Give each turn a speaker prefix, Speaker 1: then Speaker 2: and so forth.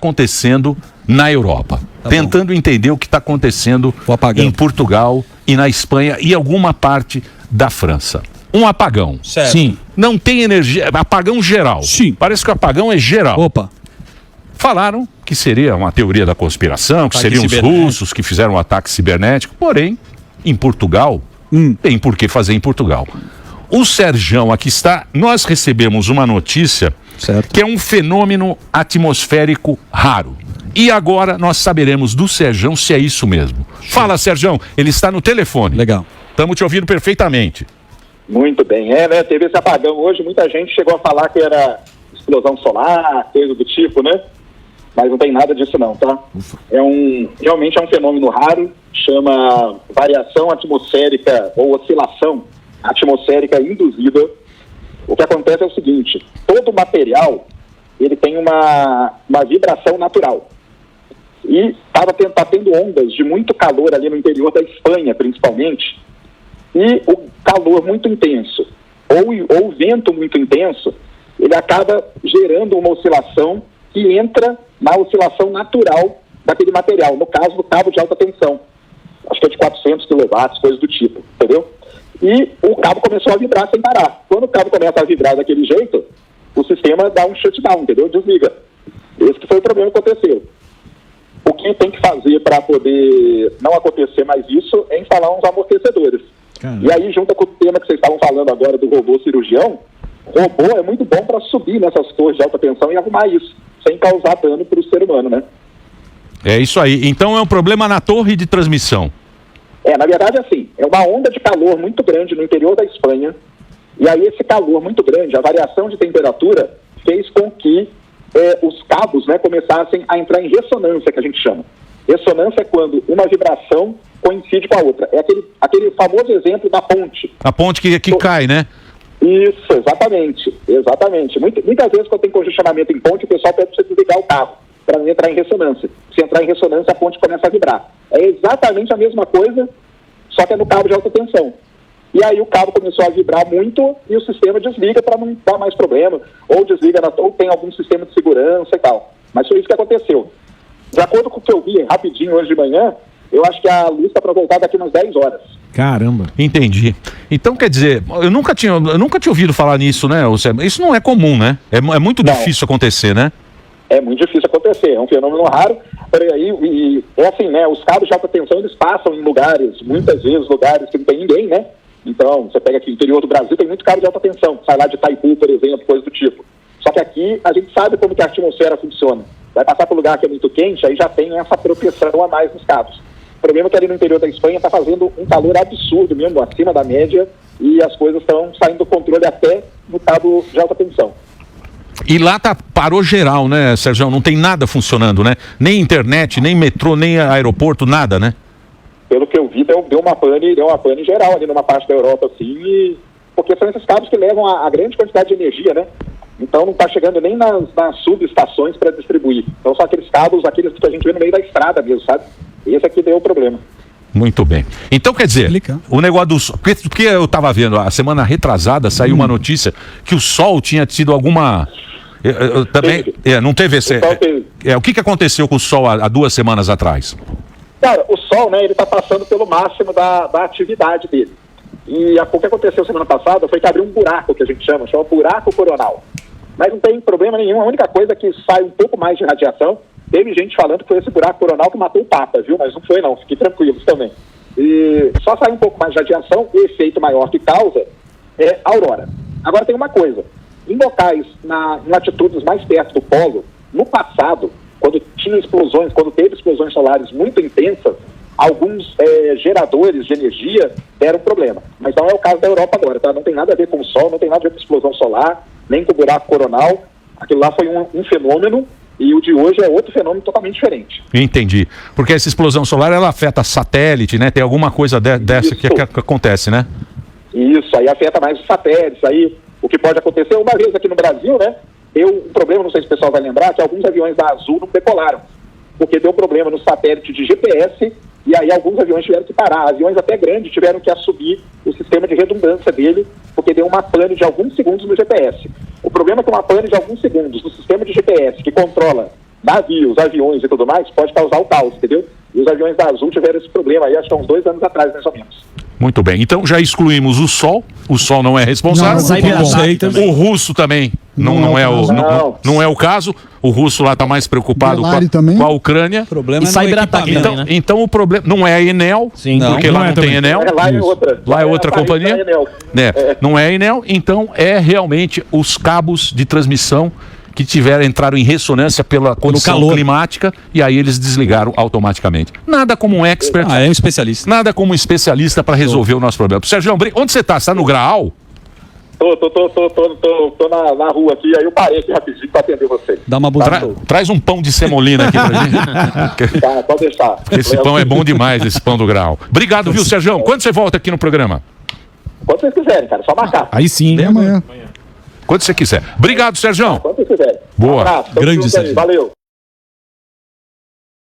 Speaker 1: acontecendo na Europa. Tentando entender o que está acontecendo em Portugal e na Espanha e alguma parte da França. Um apagão.
Speaker 2: Certo.
Speaker 1: Sim. Não tem energia. Apagão geral.
Speaker 2: Sim.
Speaker 1: Parece que o apagão é geral.
Speaker 2: Opa.
Speaker 1: Falaram que seria uma teoria da conspiração, que seriam os russos que fizeram um ataque cibernético. Porém, em Portugal, tem por que fazer em Portugal. O Serjão aqui está. Nós recebemos uma notícia que é um fenômeno atmosférico raro. E agora nós saberemos do Serjão se é isso mesmo. Fala, Serjão. Ele está no telefone.
Speaker 2: Legal.
Speaker 1: Estamos te ouvindo perfeitamente.
Speaker 3: Muito bem, né? Teve esse apagão hoje, muita gente chegou a falar que era explosão solar, coisa do tipo, né? Mas não tem nada disso não, tá? Realmente é um fenômeno raro, chama variação atmosférica ou oscilação atmosférica induzida. O que acontece é o seguinte, todo material, ele tem uma vibração natural. E tá tendo ondas de muito calor ali no interior da Espanha, principalmente, e o calor muito intenso, ou o vento muito intenso, ele acaba gerando uma oscilação que entra na oscilação natural daquele material, no caso do cabo de alta tensão, acho que é de 400 kW, coisas do tipo, entendeu? E o cabo começou a vibrar sem parar. Quando o cabo começa a vibrar daquele jeito, o sistema dá um shutdown, entendeu? Desliga. Esse que foi o problema que aconteceu. O que tem que fazer para poder não acontecer mais isso é instalar uns amortecedores. E aí, junto com o tema que vocês estavam falando agora do robô cirurgião, o robô é muito bom para subir nessas torres de alta tensão e arrumar isso, sem causar dano para o ser humano, né?
Speaker 1: É isso aí. Então é um problema na torre de transmissão.
Speaker 3: Na verdade, assim, é uma onda de calor muito grande no interior da Espanha, e aí esse calor muito grande, a variação de temperatura, fez com que os cabos, né, começassem a entrar em ressonância, que a gente chama. Ressonância é quando uma vibração coincide com a outra. É aquele famoso exemplo da ponte. A ponte que cai, né? Isso, exatamente. Muitas vezes, quando tem congestionamento em ponte, o pessoal pede para você desligar o carro, para não entrar em ressonância. Se entrar em ressonância, a ponte começa a vibrar. É exatamente a mesma coisa, só que é no cabo de alta tensão. E aí o cabo começou a vibrar muito e o sistema desliga para não dar mais problema, ou desliga, ou tem algum sistema de segurança e tal. Mas foi isso que aconteceu. De acordo com o que eu vi rapidinho hoje de manhã, eu acho que a luz está para voltar daqui umas 10 horas.
Speaker 1: Caramba. Entendi. Então, quer dizer, eu nunca tinha ouvido falar nisso, né? Isso não é comum, né? É muito difícil acontecer, né?
Speaker 3: É muito difícil acontecer, é um fenômeno raro. E é assim, né? Os cabos de alta tensão, eles passam em lugares, muitas vezes lugares que não tem ninguém, né? Então, você pega aqui no interior do Brasil, tem muito cabo de alta tensão. Sai lá de Itaipu, por exemplo, coisa do tipo. Só que aqui a gente sabe como que a atmosfera funciona. Vai passar para um lugar que é muito quente, aí já tem essa proteção a mais nos cabos. O problema é que ali no interior da Espanha está fazendo um calor absurdo mesmo, acima da média, e as coisas estão saindo do controle até no cabo de alta tensão.
Speaker 1: E lá parou geral, né, Sérgio? Não tem nada funcionando, né? Nem internet, nem metrô, nem aeroporto, nada, né?
Speaker 3: Pelo que eu vi, deu uma pane geral ali numa parte da Europa, assim, porque são esses cabos que levam a grande quantidade de energia, né? Então não está chegando nem nas subestações para distribuir. Então são aqueles cabos, aqueles que a gente vê no meio da estrada mesmo, sabe? Esse aqui deu o problema.
Speaker 1: Muito bem. Então, quer dizer, o negócio do sol... Porque eu estava vendo, a semana retrasada saiu uma notícia que o sol tinha tido alguma... também não teve esse... O que aconteceu com o sol há 2 semanas atrás?
Speaker 3: Cara, o sol, né, ele está passando pelo máximo da atividade dele. E o que aconteceu semana passada foi que abriu um buraco, que a gente chama buraco coronal. Mas não tem problema nenhum, a única coisa é que sai um pouco mais de radiação. Teve gente falando que foi esse buraco coronal que matou o Papa, viu? Mas não foi não, fiquem tranquilos também. E só sai um pouco mais de radiação, o efeito maior que causa é a aurora. Agora tem uma coisa, em locais, em latitudes mais perto do polo, no passado, quando teve explosões solares muito intensas, alguns geradores de energia deram problema. Mas não é o caso da Europa agora, tá? Não tem nada a ver com o Sol, não tem nada a ver com explosão solar, nem com o buraco coronal. Aquilo lá foi um fenômeno e o de hoje é outro fenômeno totalmente diferente.
Speaker 1: Entendi. Porque essa explosão solar, ela afeta satélite, né? Tem alguma coisa dessa que acontece, né?
Speaker 3: Isso, aí afeta mais os satélites. Aí o que pode acontecer, uma vez aqui no Brasil, né? Deu um problema, não sei se o pessoal vai lembrar, que alguns aviões da Azul não decolaram. Porque deu problema no satélite de GPS e aí alguns aviões tiveram que parar. Aviões até grandes tiveram que assumir o sistema de redundância dele, porque deu uma pane de alguns segundos no GPS. O problema é que uma pane de alguns segundos no sistema de GPS, que controla navios, aviões e tudo mais, pode causar o caos, entendeu? E os aviões da Azul tiveram esse problema aí, acho que há uns 2 anos atrás, mais ou menos.
Speaker 1: Muito bem, então já excluímos o Sol não é responsável. O russo também não é o caso. O russo lá está mais preocupado com a Ucrânia.
Speaker 2: E cyberataque também, né?
Speaker 1: Então o problema não é a Enel, porque lá não tem Enel. Lá é outra companhia. Não é a Enel, então é realmente os cabos de transmissão que entraram em ressonância pela condição climática e aí eles desligaram automaticamente. Nada como um expert.
Speaker 2: É um especialista.
Speaker 1: Nada como um especialista para resolver o nosso problema. Sérgio, onde você está? Você está no Graal?
Speaker 3: Tô na rua aqui, aí eu parei aqui rapidinho para atender você.
Speaker 2: Dá uma buzina.
Speaker 1: Traz um pão de semolina aqui pra gente.
Speaker 3: Tá, pode deixar.
Speaker 1: Esse pão é bom demais, esse pão do Graal. Obrigado, viu, Sérgio? Quando você volta aqui no programa?
Speaker 3: Quando vocês quiserem, cara, só marcar.
Speaker 4: Aí sim, amanhã.
Speaker 1: Quando você quiser. Obrigado, Sérgio.
Speaker 3: Quando vocês quiserem.
Speaker 1: Boa.
Speaker 3: Um abraço.
Speaker 2: Grande, Sérgio.
Speaker 3: Valeu.